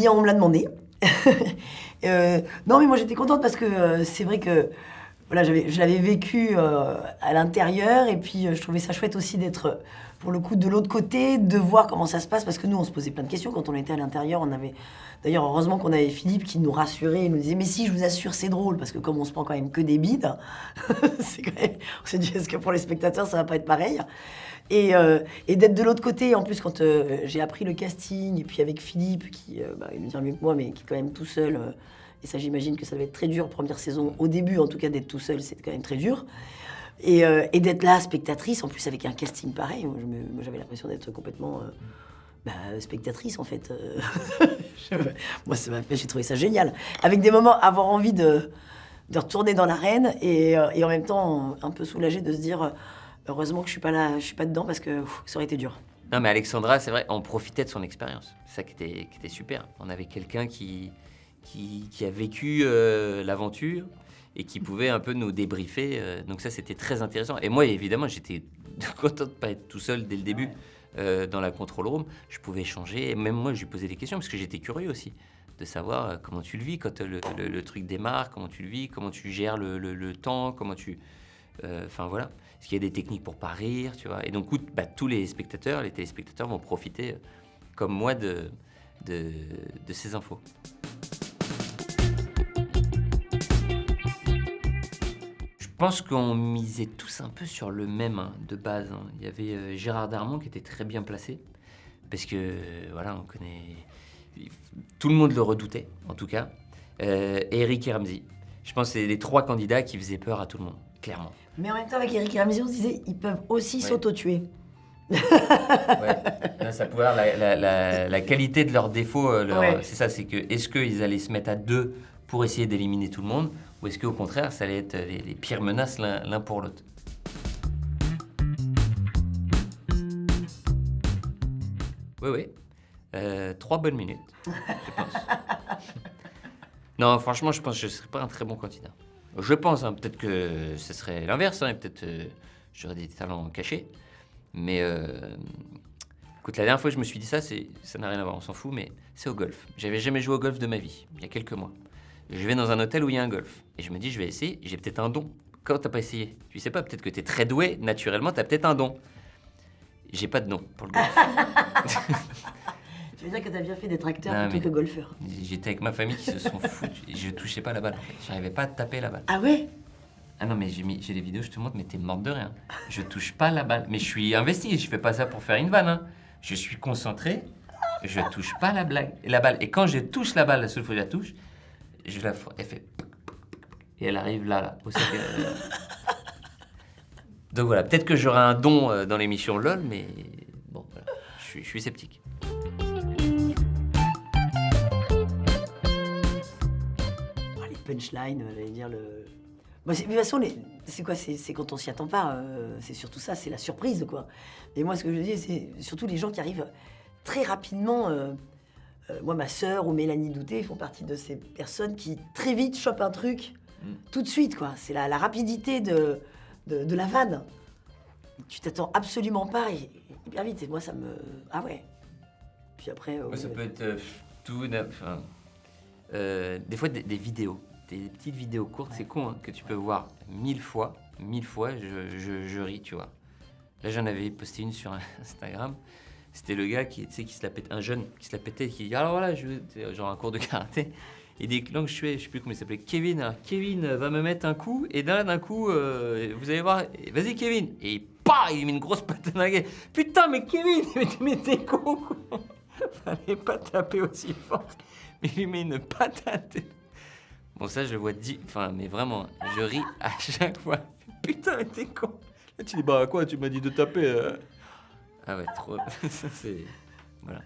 bien, on me l'a demandé. Non, mais moi j'étais contente parce que c'est vrai que voilà, je l'avais vécu à l'intérieur et puis je trouvais ça chouette aussi d'être pour le coup de l'autre côté, de voir comment ça se passe parce que nous on se posait plein de questions quand on était à l'intérieur. On avait d'ailleurs heureusement qu'on avait Philippe qui nous rassurait, il nous disait mais si je vous assure c'est drôle parce que comme on se prend quand même que des bides, c'est quand même, on s'est dit est-ce que pour les spectateurs ça va pas être pareil et d'être de l'autre côté, en plus, quand j'ai appris le casting, et puis avec Philippe, qui il me dira mieux que moi, mais qui est quand même tout seul, et ça j'imagine que ça va être très dur, première saison, au début en tout cas, d'être tout seul, c'est quand même très dur. Et d'être là, spectatrice, en plus avec un casting pareil, moi j'avais l'impression d'être complètement spectatrice en fait. Moi j'ai trouvé ça génial. Avec des moments, avoir envie de retourner dans l'arène et en même temps un peu soulagée de se dire heureusement que je suis pas là, je suis pas dedans parce que ça aurait été dur. Non mais Alexandra, c'est vrai, on profitait de son expérience. C'est ça qui était super. On avait quelqu'un qui a vécu l'aventure et qui pouvait un peu nous débriefer. Donc ça, c'était très intéressant. Et moi, évidemment, j'étais content de pas être tout seul dès le début dans la control room. Je pouvais échanger. Et même moi, je lui posais des questions parce que j'étais curieux aussi de savoir comment tu le vis quand le truc démarre, comment tu le vis, comment tu gères le temps, comment tu... Enfin voilà. Est-ce qu'il y a des techniques pour pas rire, tu vois. Et donc, tous les téléspectateurs vont profiter, comme moi, de ces infos. Je pense qu'on misait tous un peu sur le même, de base. Il y avait Gérard Darmon qui était très bien placé, parce que, voilà, on connaît... Tout le monde le redoutait, en tout cas. Et Eric et Ramzy. Je pense que c'est les 3 candidats qui faisaient peur à tout le monde, clairement. Mais en même temps, avec Eric et Ramzy, on se disait, ils peuvent aussi s'auto-tuer. Ouais. Là, ça pouvait avoir la qualité de leurs défauts. C'est ça, c'est que est-ce qu'ils allaient se mettre à 2 pour essayer d'éliminer tout le monde, ou est-ce qu'au contraire, ça allait être les pires menaces l'un pour l'autre. Oui. 3 bonnes minutes, je pense. Non, franchement, je pense que je ne serais pas un très bon candidat. Je pense, peut-être que ce serait l'inverse, et peut-être j'aurais des talents cachés. Mais écoute, la dernière fois que je me suis dit ça n'a rien à voir, on s'en fout, mais c'est au golf. J'avais jamais joué au golf de ma vie, il y a quelques mois. Je vais dans un hôtel où il y a un golf. Et je me dis, je vais essayer, j'ai peut-être un don. Quand t'as pas essayé? Tu sais pas, peut-être que t'es très doué, naturellement, t'as peut-être un don. J'ai pas de don pour le golf. Tu veux dire que t'as bien fait d'être acteur plutôt que golfeur? J'étais avec ma famille qui se sont foutus. Je touchais pas la balle, en fait. J'arrivais pas à taper la balle. Ah ouais? Ah non, mais j'ai des vidéos, je te montre, mais t'es morte de rien. Je touche pas la balle. Mais je suis investi, je fais pas ça pour faire une vanne. Je suis concentré, je touche pas la balle. Et quand je touche la balle, la seule fois que je la touche, elle fait... Et elle arrive là, au cercle. Donc voilà, peut-être que j'aurai un don dans l'émission LOL, mais bon, voilà, je suis sceptique. Les punchlines, j'allais dire le... Bon, de toute façon, c'est quoi? C'est quand on s'y attend pas. C'est surtout ça, c'est la surprise, quoi. Et moi, ce que je dis, c'est surtout les gens qui arrivent très rapidement. Moi, ma sœur ou Mélanie Douté font partie de ces personnes qui très vite chopent un truc, tout de suite, quoi. C'est la rapidité de la vanne. Tu t'attends absolument pas et hyper vite. Et moi, ça me... Ah ouais. Puis après... Ça peut être tout... Enfin, des fois, des vidéos. Des petites vidéos courtes, c'est con, que tu peux voir 1000 fois. 1000 fois, je ris, tu vois. Là, j'en avais posté une sur Instagram. C'était le gars qui se la pétait, un jeune qui se la pétait, qui dit alors voilà, genre un cours de karaté. Et dès que je sais plus comment il s'appelait, Kevin. Alors, Kevin va me mettre un coup, et d'un coup, vous allez voir, vas-y Kevin. Et il lui met une grosse patate dans la gueule. Putain, mais Kevin, mais t'es con, quoi. Fallait pas taper aussi fort. Mais il lui met une patate. Bon, ça, je le vois mais vraiment, je ris à chaque fois. Putain, mais t'es con. Là, tu dis, bah quoi, tu m'as dit de taper. Ah ouais, trop. Ça, c'est... Voilà.